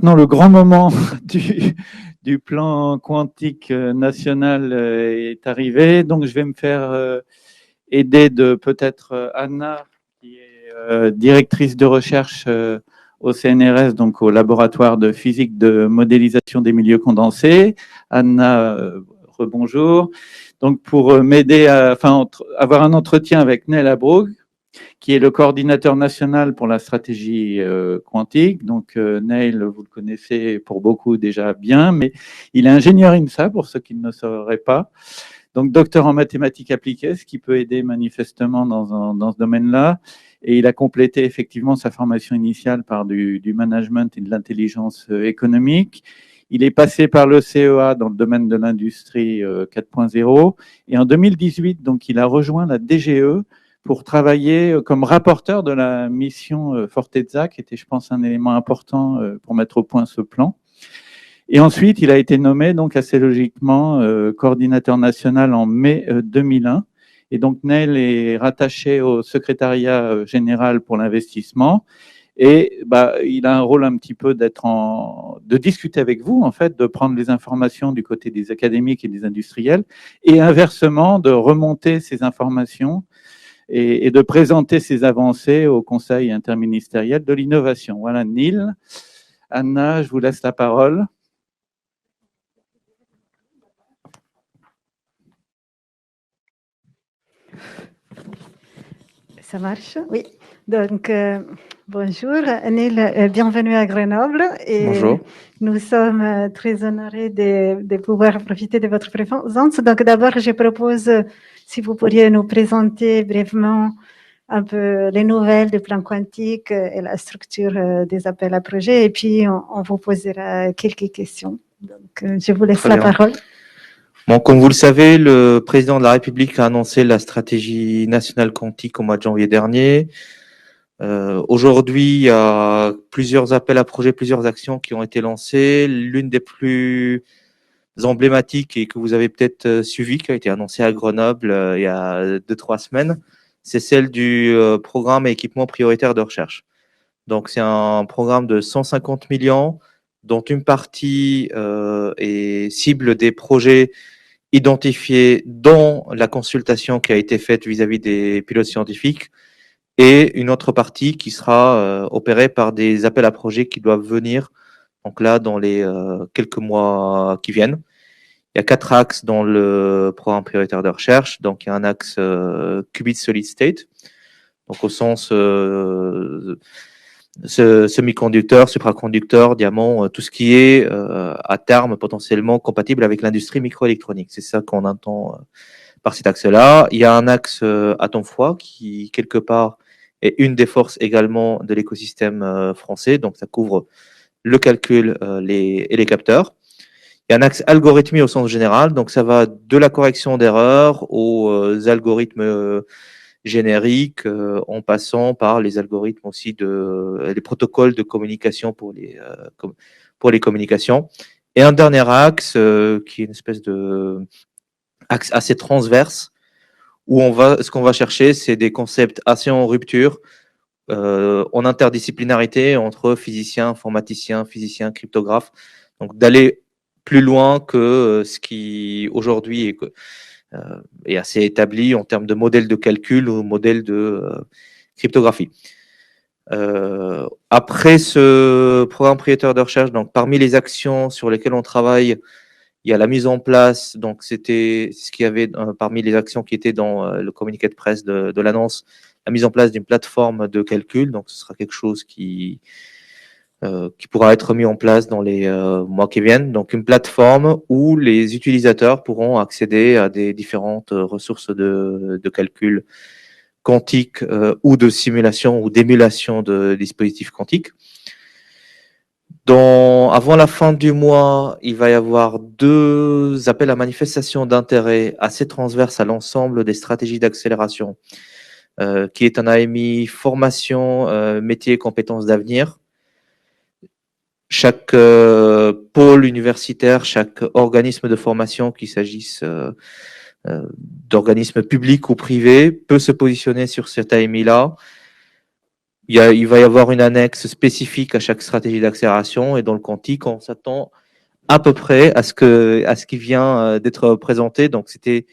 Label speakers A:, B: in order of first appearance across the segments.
A: Non, le grand moment du plan quantique national est arrivé. Donc, je vais me faire aider de peut-être Anna, qui est directrice de recherche au CNRS, donc au laboratoire de physique de modélisation des milieux condensés. Anna, rebonjour. Donc, pour m'aider à avoir un entretien avec Nel Abrug, qui est le coordinateur national pour la stratégie quantique. Donc, Neil, vous le connaissez pour beaucoup déjà bien, mais il est ingénieur INSA, pour ceux qui ne le sauraient pas. Donc, docteur en mathématiques appliquées, ce qui peut aider manifestement dans ce domaine-là. Et il a complété effectivement sa formation initiale par du management et de l'intelligence économique. Il est passé par le CEA dans le domaine de l'industrie 4.0. Et en 2018, donc, il a rejoint la DGE pour travailler comme rapporteur de la mission Fortezza, qui était, je pense, un élément important pour mettre au point ce plan. Et ensuite, il a été nommé, donc assez logiquement, coordinateur national en mai 2001. Et donc, Neil est rattaché au secrétariat général pour l'investissement. Et il a un rôle un petit peu de discuter avec vous, en fait, de prendre les informations du côté des académiques et des industriels, et inversement, de remonter ces informations et de présenter ces avancées au Conseil interministériel de l'innovation. Voilà, Neil. Anna, je vous laisse la parole.
B: Ça marche? Oui. Donc, bonjour, Neil, bienvenue à Grenoble. Et
C: bonjour.
B: Nous sommes très honorés de pouvoir profiter de votre présence. Donc, d'abord, je propose, si vous pourriez nous présenter brièvement un peu les nouvelles du plan quantique et la structure des appels à projets, et puis on vous posera quelques questions. Donc, je vous laisse la parole.
C: Bon, comme vous le savez, le président de la République a annoncé la stratégie nationale quantique au mois de janvier dernier. Aujourd'hui, il y a plusieurs appels à projets, plusieurs actions qui ont été lancées. L'une des plus emblématiques et que vous avez peut-être suivi, qui a été annoncée à Grenoble il y a 2-3 semaines, c'est celle du programme équipement prioritaire de recherche. Donc, c'est un programme de 150 millions, dont une partie est cible des projets identifiés dans la consultation qui a été faite vis-à-vis des pilotes scientifiques, et une autre partie qui sera opérée par des appels à projets qui doivent venir, donc là, dans les quelques mois qui viennent. Il y a 4 axes dans le programme prioritaire de recherche. Donc, il y a un axe qubit solid state, donc au sens semi-conducteur, supraconducteur, diamant, tout ce qui est à terme potentiellement compatible avec l'industrie microélectronique. C'est ça qu'on entend par cet axe-là. Il y a un axe atome-froid qui, quelque part, est une des forces également de l'écosystème français. Donc, ça couvre le calcul et les capteurs. Il y a un axe algorithmie au sens général. Donc, ça va de la correction d'erreurs aux algorithmes génériques, en passant par les algorithmes aussi les protocoles de communication pour les communications. Et un dernier axe qui est une espèce de axe assez transverse, où ce qu'on va chercher, c'est des concepts assez en rupture, en interdisciplinarité entre physiciens, informaticiens, physiciens, cryptographes. Donc, d'aller plus loin que ce qui aujourd'hui est assez établi en termes de modèle de calcul ou modèle de cryptographie. Après ce programme prioritaire de recherche, donc parmi les actions sur lesquelles on travaille, il y a la mise en place, donc c'était ce qu'il y avait parmi les actions qui étaient dans le communiqué de presse de l'annonce, la mise en place d'une plateforme de calcul. Donc ce sera quelque chose qui pourra être mis en place dans les mois qui viennent. Donc une plateforme où les utilisateurs pourront accéder à des différentes ressources de calcul quantique ou de simulation ou d'émulation de dispositifs quantiques. Avant la fin du mois, il va y avoir 2 appels à manifestation d'intérêt assez transverses à l'ensemble des stratégies d'accélération, qui est un AMI formation, métier et compétences d'avenir. Chaque pôle universitaire, chaque organisme de formation, qu'il s'agisse d'organismes publics ou privés, peut se positionner sur cet AMI-là Il va y avoir une annexe spécifique à chaque stratégie d'accélération, et dans le quantique, on s'attend à peu près à ce qui vient d'être présenté. Donc, c'était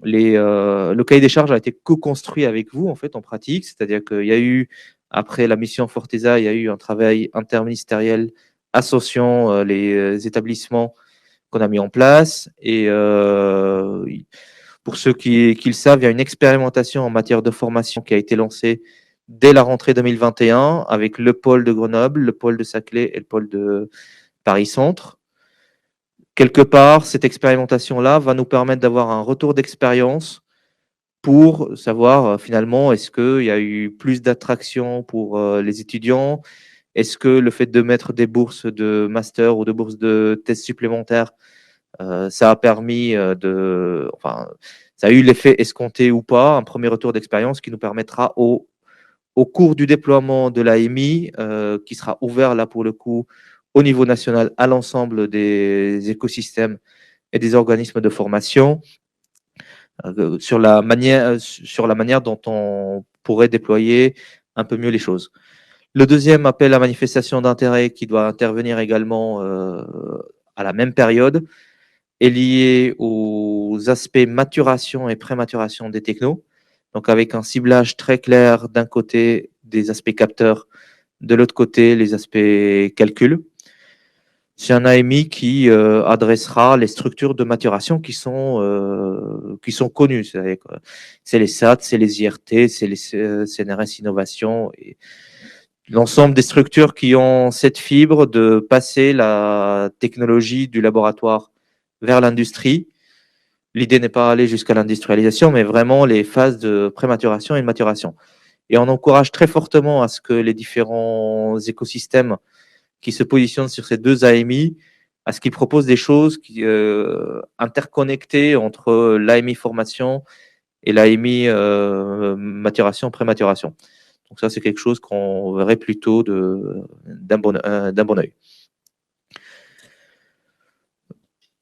C: le cahier des charges a été co-construit avec vous, en fait, en pratique. C'est-à-dire qu'il y a eu, après la mission Forteza, il y a eu un travail interministériel associant les établissements qu'on a mis en place. Et pour ceux qui le savent, il y a une expérimentation en matière de formation qui a été lancée dès la rentrée 2021 avec le pôle de Grenoble, le pôle de Saclay et le pôle de Paris-Centre. Quelque part, cette expérimentation-là va nous permettre d'avoir un retour d'expérience pour savoir finalement est-ce qu'il y a eu plus d'attraction pour les étudiants, est-ce que le fait de mettre des bourses de master ou de bourses de thèse supplémentaires, ça a permis ça a eu l'effet escompté ou pas, un premier retour d'expérience qui nous permettra au cours du déploiement de l'AMI, qui sera ouvert là pour le coup au niveau national à l'ensemble des écosystèmes et des organismes de formation, sur la manière dont on pourrait déployer un peu mieux les choses. Le deuxième appel à manifestation d'intérêt qui doit intervenir également à la même période est lié aux aspects maturation et prématuration des technos. Donc avec un ciblage très clair d'un côté des aspects capteurs, de l'autre côté les aspects calcul. C'est un AMI qui adressera les structures de maturation qui sont connues. C'est les SAT, c'est les IRT, c'est les CNRS Innovation et l'ensemble des structures qui ont cette fibre de passer la technologie du laboratoire vers l'industrie. L'idée n'est pas aller jusqu'à l'industrialisation, mais vraiment les phases de prématuration et de maturation. Et on encourage très fortement à ce que les différents écosystèmes qui se positionnent sur ces deux AMI, à ce qu'ils proposent des choses interconnectées entre l'AMI formation et l'AMI maturation, prématuration. Donc ça, c'est quelque chose qu'on verrait plutôt d'un bon œil.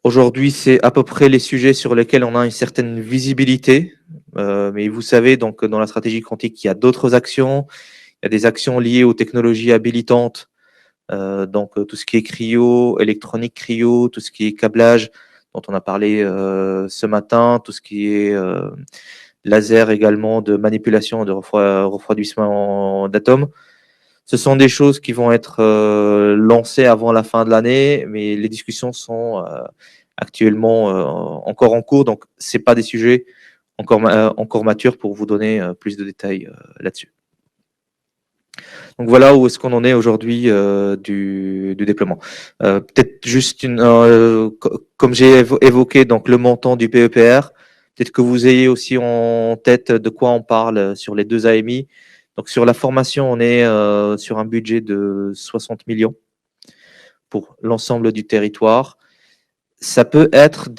C: Aujourd'hui, c'est à peu près les sujets sur lesquels on a une certaine visibilité. Mais vous savez, donc, dans la stratégie quantique, il y a d'autres actions. Il y a des actions liées aux technologies habilitantes. Donc, tout ce qui est cryo, électronique cryo, tout ce qui est câblage, dont on a parlé ce matin, tout ce qui est laser également de manipulation de refroidissement d'atomes. Ce sont des choses qui vont être lancées avant la fin de l'année, mais les discussions sont actuellement encore en cours, donc c'est pas des sujets encore matures pour vous donner plus de détails là-dessus. Donc voilà où est-ce qu'on en est aujourd'hui du déploiement. Peut-être juste comme j'ai évoqué donc le montant du PEPR, peut-être que vous ayez aussi en tête de quoi on parle sur les deux AMI. Donc sur la formation, on est sur un budget de 60 millions pour l'ensemble du territoire. Ça peut être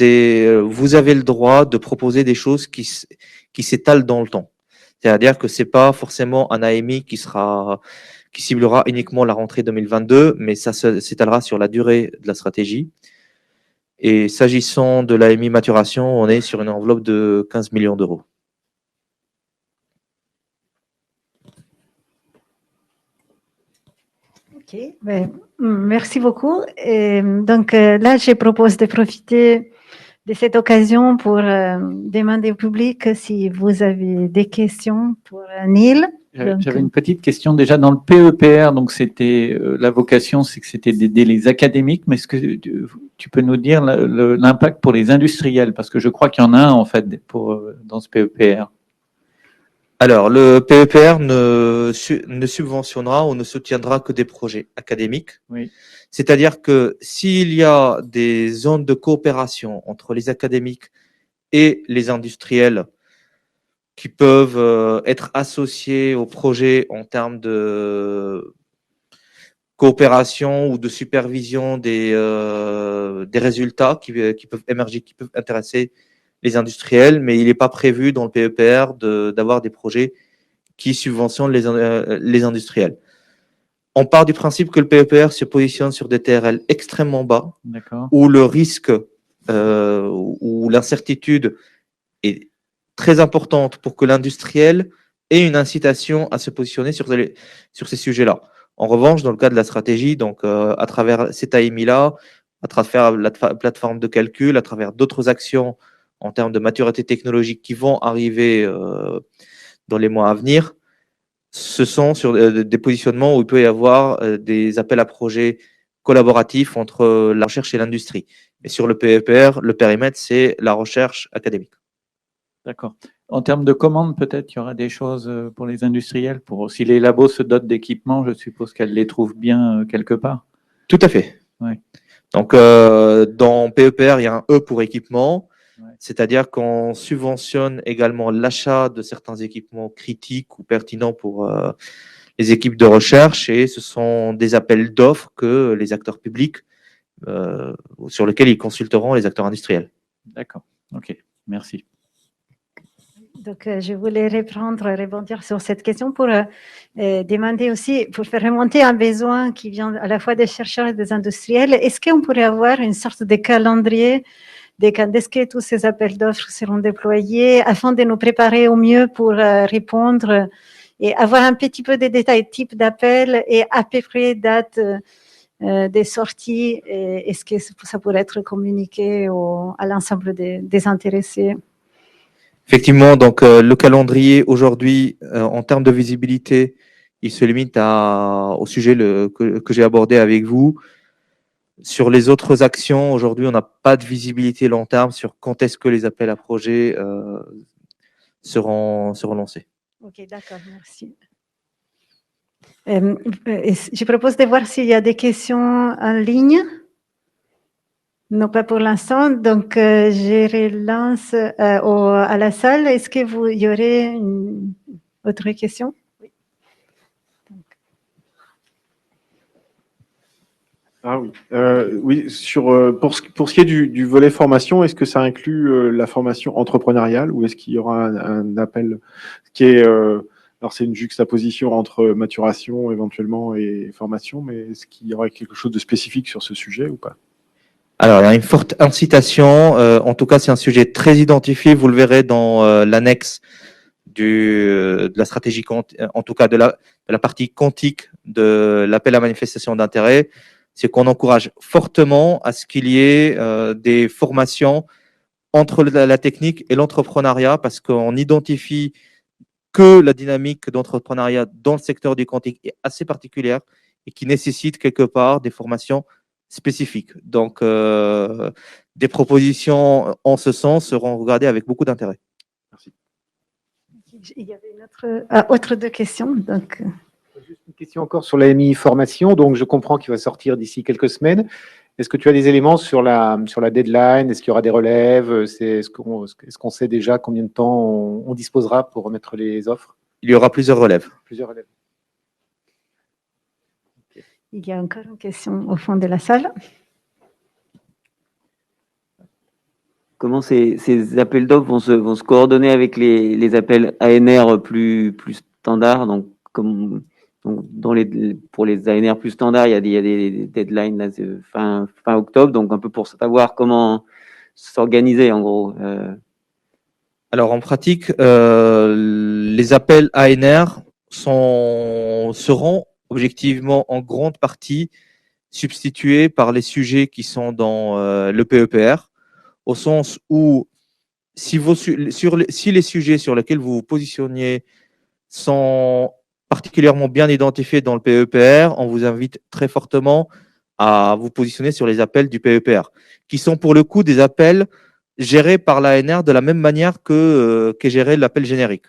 C: vous avez le droit de proposer des choses qui s'étalent dans le temps. C'est-à-dire que c'est pas forcément un AMI qui ciblera uniquement la rentrée 2022, mais ça s'étalera sur la durée de la stratégie. Et s'agissant de l'AMI maturation, on est sur une enveloppe de 15 millions d'euros.
B: Ok, ben, merci beaucoup. Et donc là, je propose de profiter de cette occasion pour demander au public si vous avez des questions pour Neil.
A: J'avais une petite question déjà dans le PEPR, donc c'était la vocation, c'est que c'était d'aider les académiques, mais est-ce que tu peux nous dire l'impact pour les industriels, parce que je crois qu'il y en a un en fait dans ce PEPR.
C: Alors, le PEPR ne subventionnera ou ne soutiendra que des projets académiques.
A: Oui.
C: C'est-à-dire que s'il y a des zones de coopération entre les académiques et les industriels qui peuvent être associés au projet en termes de coopération ou de supervision des résultats qui peuvent émerger, qui peuvent intéresser les industriels, mais il n'est pas prévu dans le PEPR d'avoir des projets qui subventionnent les industriels. On part du principe que le PEPR se positionne sur des TRL extrêmement bas, où le risque ou l'incertitude est très importante pour que l'industriel et une incitation à se positionner sur ces sujets-là. En revanche, dans le cas de la stratégie, donc à travers cet AMI-là, à travers la plateforme de calcul, à travers d'autres actions en termes de maturité technologique qui vont arriver dans les mois à venir, ce sont sur des positionnements où il peut y avoir des appels à projets collaboratifs entre la recherche et l'industrie. Et sur le PEPR, le périmètre, c'est la recherche académique.
A: D'accord. En termes de commandes, peut-être il y aura des choses pour les industriels. Si les labos se dotent d'équipements, je suppose qu'elles les trouvent bien quelque part.
C: Tout à fait.
A: Ouais.
C: Donc, dans PEPR, il y a un E pour équipement,
A: Ouais.
C: c'est-à-dire qu'on subventionne également l'achat de certains équipements critiques ou pertinents pour les équipes de recherche, et ce sont des appels d'offres que les acteurs publics, sur lesquels ils consulteront les acteurs industriels.
A: D'accord. OK. Merci.
B: Donc, je voulais rebondir sur cette question pour demander aussi, pour faire remonter un besoin qui vient à la fois des chercheurs et des industriels. Est-ce qu'on pourrait avoir une sorte de calendrier de quand est-ce que tous ces appels d'offres seront déployés afin de nous préparer au mieux pour répondre et avoir un petit peu de détails, type d'appel et à peu près date des sorties? Est-ce que ça pourrait être communiqué à l'ensemble des intéressés?
C: Effectivement, donc le calendrier aujourd'hui, en termes de visibilité, il se limite au sujet que j'ai abordé avec vous. Sur les autres actions, aujourd'hui, on n'a pas de visibilité long terme sur quand est-ce que les appels à projets seront lancés.
B: Ok, d'accord, merci. Je propose de voir s'il y a des questions en ligne. Non, pas pour l'instant. Donc, je relance à la salle. Est-ce que il y aurait une autre question? Oui.
D: Ah oui, oui. Pour ce qui est du volet formation, est-ce que ça inclut la formation entrepreneuriale ou est-ce qu'il y aura un appel qui est alors c'est une juxtaposition entre maturation éventuellement et formation, mais est-ce qu'il y aura quelque chose de spécifique sur ce sujet ou pas?
C: Alors, il y a une forte incitation. En tout cas, c'est un sujet très identifié. Vous le verrez dans l'annexe de la stratégie, en tout cas de la partie quantique de l'appel à manifestation d'intérêt. C'est qu'on encourage fortement à ce qu'il y ait des formations entre la technique et l'entrepreneuriat, parce qu'on identifie que la dynamique d'entrepreneuriat dans le secteur du quantique est assez particulière et qui nécessite quelque part des formations spécifiques. Donc, des propositions en ce sens seront regardées avec beaucoup d'intérêt.
D: Merci.
B: Il y avait autre deux questions. Donc.
E: Juste une question encore sur l'AMI formation. Donc, je comprends qu'il va sortir d'ici quelques semaines. Est-ce que tu as des éléments sur la deadline? Est-ce qu'il y aura des relèves? Est-ce qu'on sait déjà combien de temps on disposera pour remettre les offres?
C: Il y aura plusieurs relèves.
E: Plusieurs relèves.
B: Il y a encore une question au fond de la salle.
F: Comment ces appels d'offres vont se coordonner avec les appels ANR plus standards? Donc, pour les ANR plus standards, il y a des deadlines là, fin octobre, donc un peu pour savoir comment s'organiser en gros.
C: Alors en pratique, les appels ANR seront objectivement en grande partie substitués par les sujets qui sont dans le PEPR, au sens où si les sujets sur lesquels vous vous positionniez sont particulièrement bien identifiés dans le PEPR, on vous invite très fortement à vous positionner sur les appels du PEPR, qui sont pour le coup des appels gérés par l'ANR de la même manière qu'est géré l'appel générique.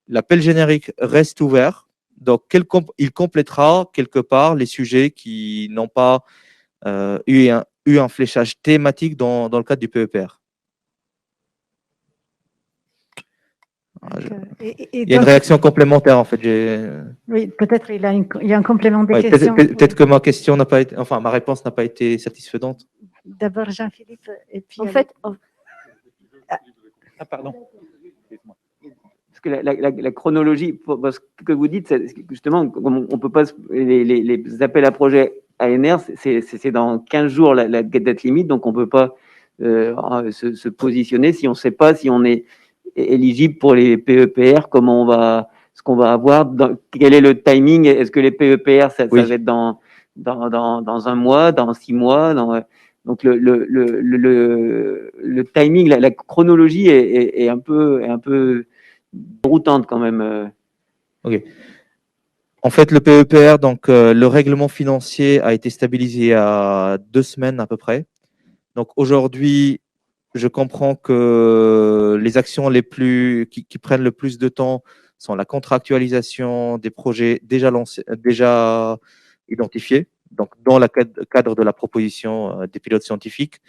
C: L'appel générique reste ouvert, donc il complétera quelque part les sujets qui n'ont pas eu un fléchage thématique dans le cadre du PEPR. Il y a une réaction complémentaire en fait.
B: Oui, peut-être il y a un complément de
C: ouais,
B: question.
C: Peut-être que ma question n'a pas été, enfin ma réponse n'a pas été satisfaisante.
B: D'abord Jean-Philippe et puis.
F: En fait,
A: pardon.
F: Parce que la chronologie, ce que vous dites, c'est justement, on peut pas les appels à projet ANR, c'est dans 15 jours la date limite, donc on peut pas se positionner si on ne sait pas si on est éligible pour les PEPR? Ce qu'on va avoir, quel est le timing? Est-ce que les PEPR, ça
C: Oui.
F: va être dans un mois, dans 6 mois? Donc le timing, la chronologie est un peu déroutante quand même.
C: Ok. En fait, le PEPR, donc le règlement financier a été stabilisé il y a 2 semaines à peu près. Donc aujourd'hui, je comprends que les actions qui prennent le plus de temps sont la contractualisation des projets déjà lancés, déjà identifiés, donc dans le cadre de la proposition des pilotes scientifiques.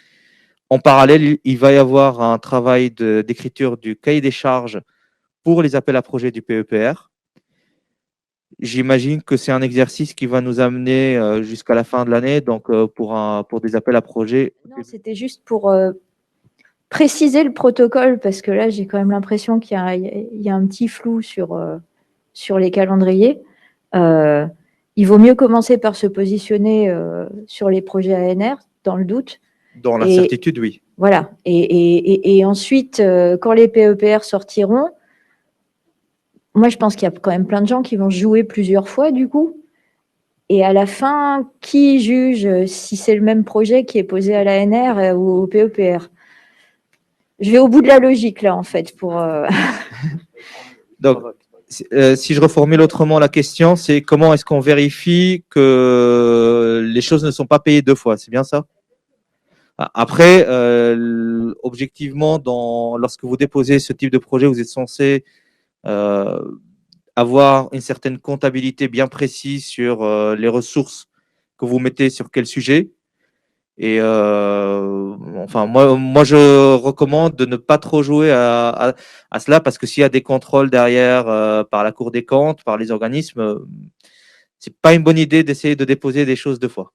C: En parallèle, il va y avoir un travail d'écriture du cahier des charges pour les appels à projets du PEPR. J'imagine que c'est un exercice qui va nous amener jusqu'à la fin de l'année, donc pour des appels à projets.
G: Non, c'était juste pour préciser le protocole, parce que là, j'ai quand même l'impression qu'il y a un petit flou sur les calendriers. Il vaut mieux commencer par se positionner sur les projets ANR, dans le doute.
C: Dans l'incertitude, oui.
G: Voilà. Et ensuite, quand les PEPR sortiront, moi, je pense qu'il y a quand même plein de gens qui vont jouer plusieurs fois, du coup. Et à la fin, qui juge si c'est le même projet qui est posé à l'ANR ou au PEPR? Je vais au bout de la logique, là, en fait, pour...
C: Donc, si je reformule autrement la question, c'est comment est-ce qu'on vérifie que les choses ne sont pas payées 2 fois? C'est bien ça? Après, objectivement, lorsque vous déposez ce type de projet, vous êtes censé avoir une certaine comptabilité bien précise sur les ressources que vous mettez sur quel sujet. Et enfin, moi, je recommande de ne pas trop jouer à cela, parce que s'il y a des contrôles derrière par la Cour des comptes, par les organismes, c'est pas une bonne idée d'essayer de déposer des choses 2 fois.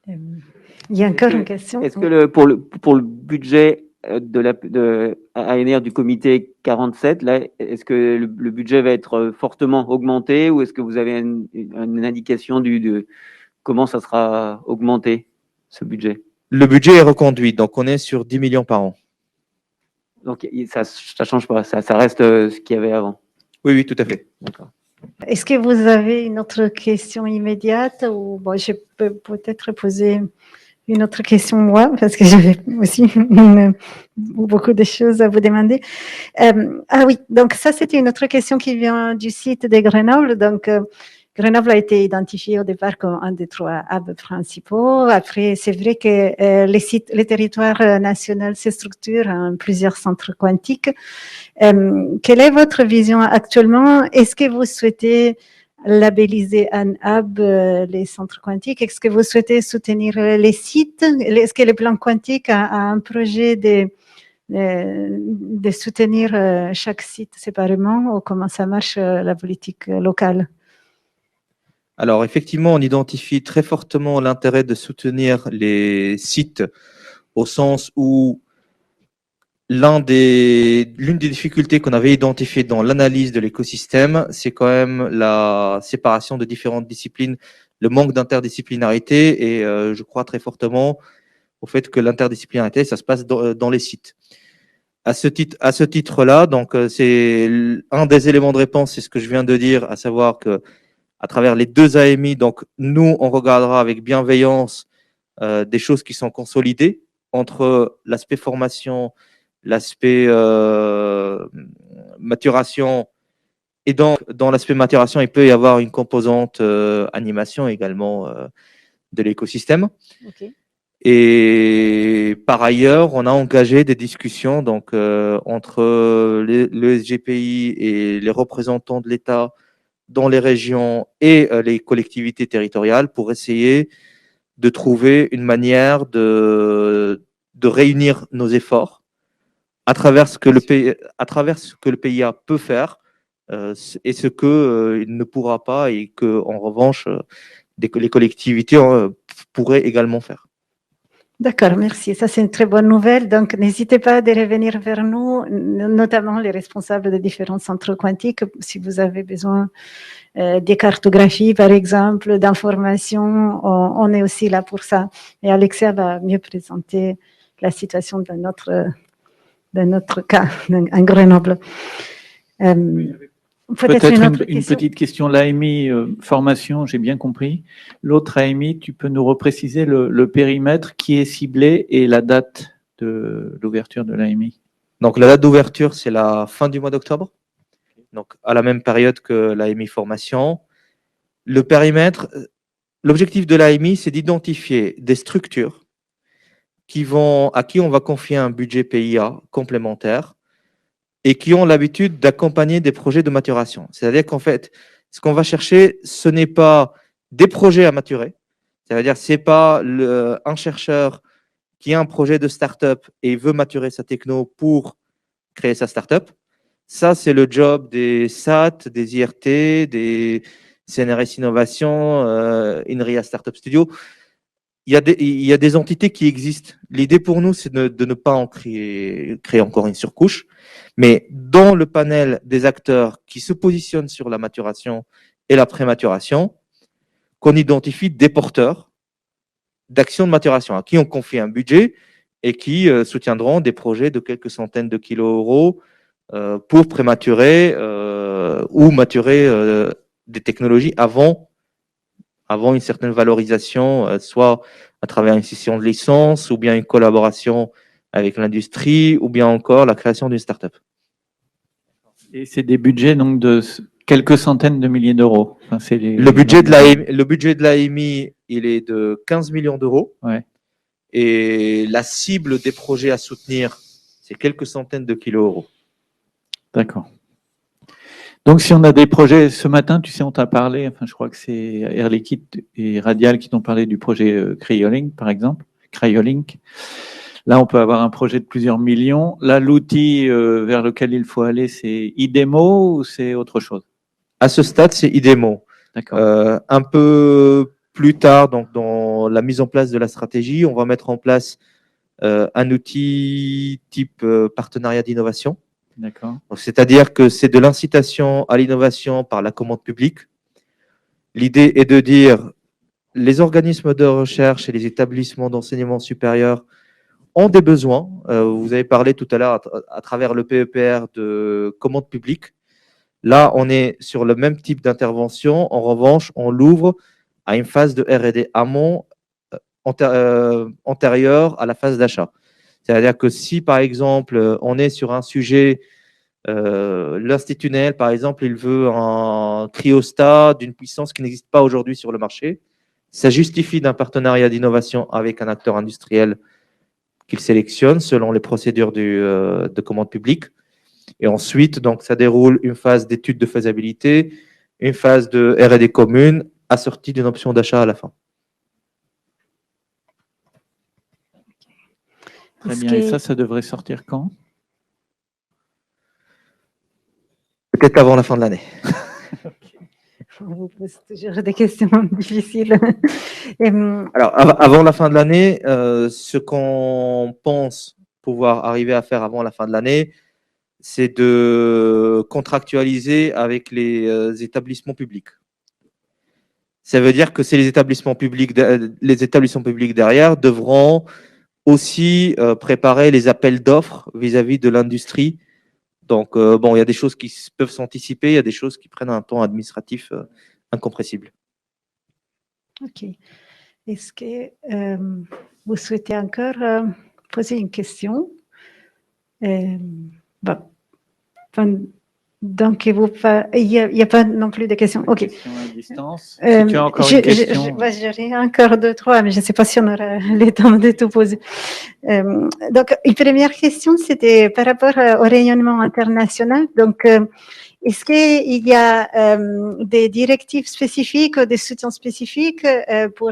B: Il y a encore une question.
F: Est-ce que pour le budget de ANR du comité 47, là, est-ce que le budget va être fortement augmenté, ou est-ce que vous avez une indication de comment ça sera augmenté, ce budget?
C: Le budget est reconduit, donc on est sur 10 millions par an.
F: Donc ça change pas, ça reste ce qu'il y avait avant.
C: Oui, oui, tout à fait.
F: D'accord.
B: Est-ce que vous avez une autre question immédiate, ou bon, je peux peut-être poser une autre question moi, parce que j'avais aussi beaucoup de choses à vous demander. Ah oui, donc ça c'était une autre question qui vient du site de Grenoble. Donc Grenoble a été identifié au départ comme un des 3 hubs principaux. Après, c'est vrai que les territoires nationaux se structurent en plusieurs centres quantiques. Quelle est votre vision actuellement? Est-ce que vous souhaitez labelliser un hub les centres quantiques? Est-ce que vous souhaitez soutenir les sites? Est-ce que le plan quantique a un projet de soutenir chaque site séparément, ou comment ça marche la politique locale?
C: Alors, effectivement, on identifie très fortement l'intérêt de soutenir les sites, au sens où l'une des difficultés qu'on avait identifiées dans l'analyse de l'écosystème, c'est quand même la séparation de différentes disciplines, le manque d'interdisciplinarité, et je crois très fortement au fait que l'interdisciplinarité, ça se passe dans les sites. À ce titre-là, donc c'est un des éléments de réponse, c'est ce que je viens de dire, à savoir que à travers les 2 AMI, donc nous, on regardera avec bienveillance des choses qui sont consolidées entre l'aspect formation, l'aspect maturation, et dans l'aspect maturation, il peut y avoir une composante animation également de l'écosystème.
G: Ok.
C: Et par ailleurs, on a engagé des discussions donc entre le SGPI et les représentants de l'État dans les régions et les collectivités territoriales, pour essayer de trouver une manière de réunir nos efforts à travers ce que le PIA peut faire et ce que il ne pourra pas, et que en revanche les collectivités pourraient également faire.
B: D'accord, merci. Ça, c'est une très bonne nouvelle. Donc, n'hésitez pas à revenir vers nous, notamment les responsables des différents centres quantiques, si vous avez besoin des cartographies, par exemple, d'informations. On est aussi là pour ça. Et Alexia va mieux présenter la situation d'un autre cas, un Grenoble.
A: Peut-être
B: une autre
A: une
B: question.
A: petite question. L'AMI formation, j'ai bien compris. L'autre AMI, tu peux nous repréciser le périmètre qui est ciblé et la date de l'ouverture de l'AMI?
C: Donc, la date d'ouverture, c'est la fin du mois d'octobre, donc à la même période que l'AMI formation. Le périmètre, l'objectif de l'AMI, c'est d'identifier des structures à qui on va confier un budget PIA complémentaire et qui ont l'habitude d'accompagner des projets de maturation. C'est-à-dire qu'en fait, ce qu'on va chercher, ce n'est pas des projets à maturer. C'est-à-dire, c'est pas un chercheur qui a un projet de start-up et veut maturer sa techno pour créer sa start-up. Ça, c'est le job des SAT, des IRT, des CNRS Innovation, INRIA Startup Studio. Il y a des entités qui existent. L'idée pour nous, c'est de ne pas en créer encore une surcouche, mais dans le panel des acteurs qui se positionnent sur la maturation et la prématuration, qu'on identifie des porteurs d'actions de maturation à qui on confie un budget et qui soutiendront des projets de quelques centaines de kilos euros pour prématurer ou maturer des technologies avant une certaine valorisation, soit à travers une session de licence, ou bien une collaboration avec l'industrie, ou bien encore la création d'une start-up.
A: Et c'est des budgets donc de quelques centaines de milliers d'euros. Enfin,
C: Le budget de l'AMI, il est de 15 millions d'euros.
A: Ouais.
C: Et la cible des projets à soutenir, c'est quelques centaines de kilos euros.
A: D'accord. Donc, si on a des projets, ce matin, tu sais, on t'a parlé, enfin, je crois que c'est Air Liquide et Radial qui t'ont parlé du projet Cryolink, par exemple, Cryolink. Là, on peut avoir un projet de plusieurs millions. Là, l'outil vers lequel il faut aller, c'est IDEMO ou c'est autre chose?
C: À ce stade, c'est IDEMO.
A: D'accord.
C: Un peu plus tard, donc dans la mise en place de la stratégie, on va mettre en place un outil type partenariat d'innovation.
A: D'accord.
C: C'est-à-dire que c'est de l'incitation à l'innovation par la commande publique. L'idée est de dire les organismes de recherche et les établissements d'enseignement supérieur ont des besoins. Vous avez parlé tout à l'heure à travers le PEPR de commande publique. Là, on est sur le même type d'intervention. En revanche, on l'ouvre à une phase de R&D amont antérieure à la phase d'achat. C'est-à-dire que si, par exemple, on est sur un sujet, l'Institut Néel, par exemple, il veut un cryostat d'une puissance qui n'existe pas aujourd'hui sur le marché, ça justifie d'un partenariat d'innovation avec un acteur industriel qu'il sélectionne selon les procédures de commande publique. Et ensuite, donc, ça déroule une phase d'étude de faisabilité, une phase de R&D commune, assortie d'une option d'achat à la fin.
A: Très bien. Et ça devrait sortir quand?
C: Peut-être avant la fin de l'année.
B: On vous pose toujours des questions difficiles.
C: Alors, avant la fin de l'année, ce qu'on pense pouvoir arriver à faire avant la fin de l'année, c'est de contractualiser avec les établissements publics. Ça veut dire que c'est les établissements publics derrière devront aussi préparer les appels d'offres vis-à-vis de l'industrie. Donc, bon, il y a des choses qui peuvent s'anticiper, il y a des choses qui prennent un temps administratif incompressible.
B: Ok. Est-ce que vous souhaitez encore poser une question? Bon. Donc, il n'y a pas non plus de questions. Ok.
A: Question à distance. Si tu as encore une question.
B: J'aurai encore 2, 3, mais je ne sais pas si on aura le temps de tout poser. Donc, une première question, c'était par rapport au rayonnement international. Donc, est-ce qu'il y a des directives spécifiques ou des soutiens spécifiques pour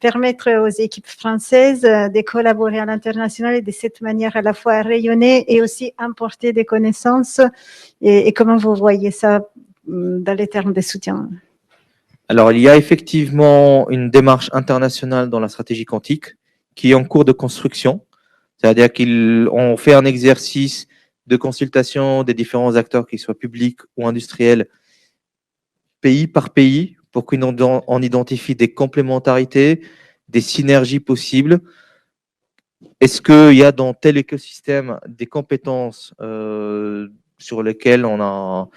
B: permettre aux équipes françaises de collaborer à l'international et de cette manière à la fois rayonner et aussi importer des connaissances? Et comment vous voyez ça dans les termes de soutien?
C: Alors, il y a effectivement une démarche internationale dans la stratégie quantique qui est en cours de construction. C'est-à-dire qu'on fait un exercice de consultation des différents acteurs, qu'ils soient publics ou industriels, pays par pays, pour qu'on identifie des complémentarités, des synergies possibles. est-ce qu'il y a dans tel écosystème des compétences sur lesquelles on a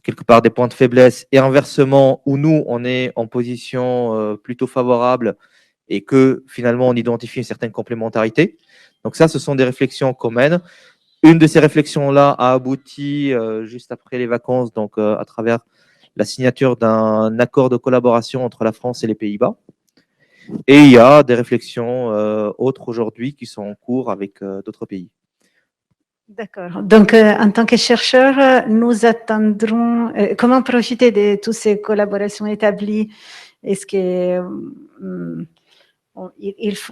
C: quelque part des points de faiblesse, et inversement, où nous, on est en position plutôt favorable et que finalement, on identifie une certaine complémentarité. Donc ça, ce sont des réflexions qu'on mène. Une de ces réflexions-là a abouti juste après les vacances, donc à travers la signature d'un accord de collaboration entre la France et les Pays-Bas. Et il y a des réflexions autres aujourd'hui qui sont en cours avec d'autres pays.
B: D'accord. Donc, en tant que chercheur, nous attendrons comment profiter de toutes ces collaborations établies. Est-ce que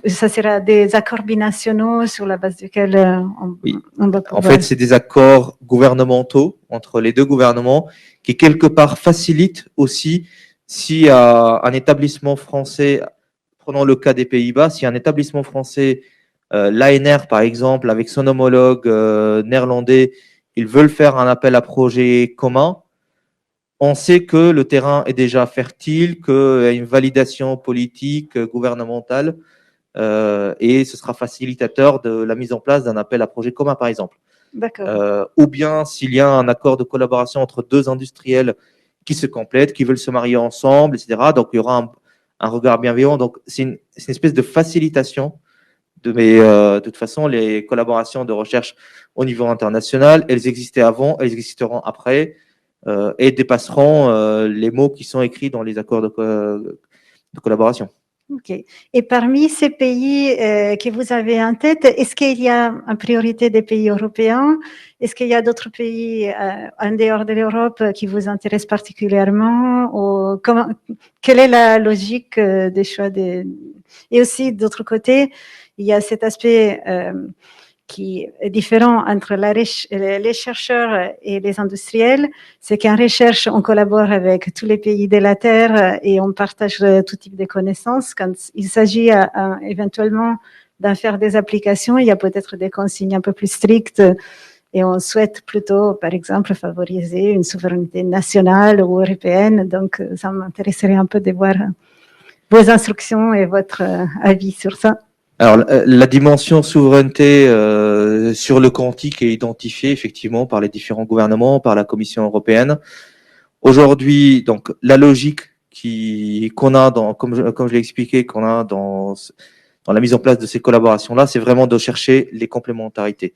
B: ça sera des accords binationaux sur la base duquel
C: Oui.
B: on va pouvoir...
C: En fait, c'est des accords gouvernementaux entre les deux gouvernements qui, quelque part, facilitent aussi si un établissement français, prenons le cas des Pays-Bas, si un établissement français, l'ANR par exemple, avec son homologue néerlandais, ils veulent faire un appel à projet commun, on sait que le terrain est déjà fertile, qu'il y a une validation politique, gouvernementale, et ce sera facilitateur de la mise en place d'un appel à projet commun, par exemple.
B: D'accord.
C: Ou bien s'il y a un accord de collaboration entre deux industriels qui se complètent, qui veulent se marier ensemble, etc. Donc, il y aura un regard bienveillant. Donc, c'est une espèce de facilitation. Mais de toute façon, les collaborations de recherche au niveau international, elles existaient avant, elles existeront après et dépasseront les mots qui sont écrits dans les accords de collaboration.
B: Ok. Et parmi ces pays que vous avez en tête, est-ce qu'il y a en priorité des pays européens? Est-ce qu'il y a d'autres pays en dehors de l'Europe qui vous intéressent particulièrement? Ou quelle est la logique des choix Et aussi, d'autre côté, il y a cet aspect qui est différent entre les chercheurs et les industriels, c'est qu'en recherche, on collabore avec tous les pays de la Terre et on partage tout type de connaissances. Quand il s'agit éventuellement d'en faire des applications, il y a peut-être des consignes un peu plus strictes et on souhaite plutôt, par exemple, favoriser une souveraineté nationale ou européenne. Donc, ça m'intéresserait un peu de voir vos instructions et votre avis sur ça.
C: Alors, la dimension souveraineté sur le quantique est identifiée effectivement par les différents gouvernements, par la Commission européenne. Aujourd'hui, donc, la logique qu'on a comme je l'ai expliqué, qu'on a dans la mise en place de ces collaborations-là, c'est vraiment de chercher les complémentarités.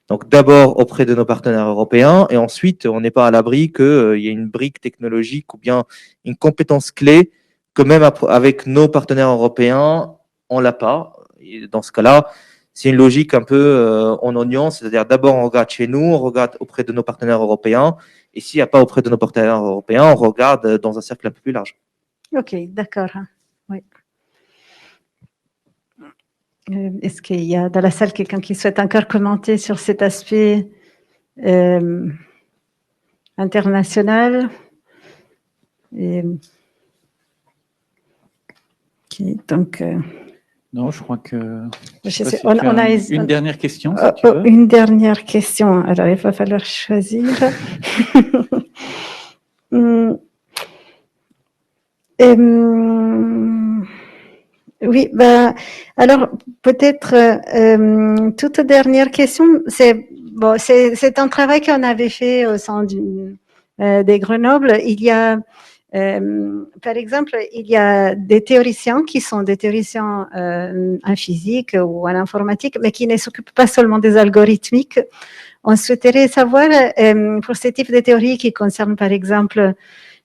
C: Donc, d'abord auprès de nos partenaires européens, et ensuite, on n'est pas à l'abri qu'il y ait une brique technologique ou bien une compétence clé que même avec nos partenaires européens, on l'a pas. Et dans ce cas-là, c'est une logique un peu en oignon, c'est-à-dire d'abord on regarde chez nous, on regarde auprès de nos partenaires européens, et s'il n'y a pas auprès de nos partenaires européens, on regarde dans un cercle un peu plus large.
B: Ok, d'accord. Oui. Est-ce qu'il y a dans la salle quelqu'un qui souhaite encore commenter sur cet aspect international? Okay, donc,
A: non, je crois que.
B: On a
A: une dernière question, si tu veux.
B: Une dernière question. Alors, il va falloir choisir. Oui, ben, alors peut-être toute dernière question. C'est un travail qu'on avait fait au sein des Grenoble. Il y a par exemple, il y a des théoriciens qui sont des théoriciens en physique ou en informatique, mais qui ne s'occupent pas seulement des algorithmiques. On souhaiterait savoir, pour ce type de théorie qui concerne par exemple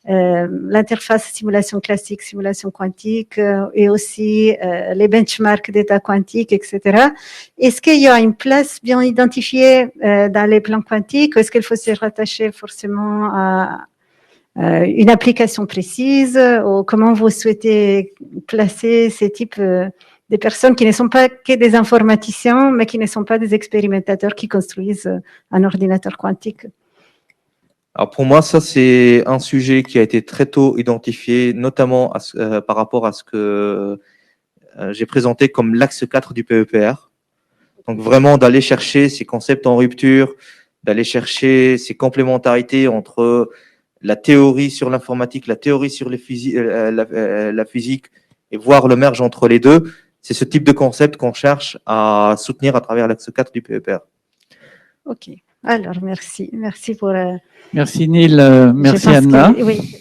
B: l'interface simulation classique, simulation quantique et aussi les benchmarks d'état quantique, etc. Est-ce qu'il y a une place bien identifiée dans les plans quantiques ou est-ce qu'il faut se rattacher forcément à une application précise ou comment vous souhaitez placer ces types de personnes qui ne sont pas que des informaticiens, mais qui ne sont pas des expérimentateurs qui construisent un ordinateur quantique?
C: Alors pour moi, ça c'est un sujet qui a été très tôt identifié, notamment par rapport à ce que j'ai présenté comme l'axe 4 du PEPR. Donc vraiment d'aller chercher ces concepts en rupture, d'aller chercher ces complémentarités entre la théorie sur l'informatique, la théorie sur la physique, et voir le merge entre les deux. C'est ce type de concept qu'on cherche à soutenir à travers l'axe 4 du PEPR.
B: Ok. Alors, merci. Merci pour.
A: Merci Neil,
B: je
A: merci
B: pense
A: Anna.
B: oui.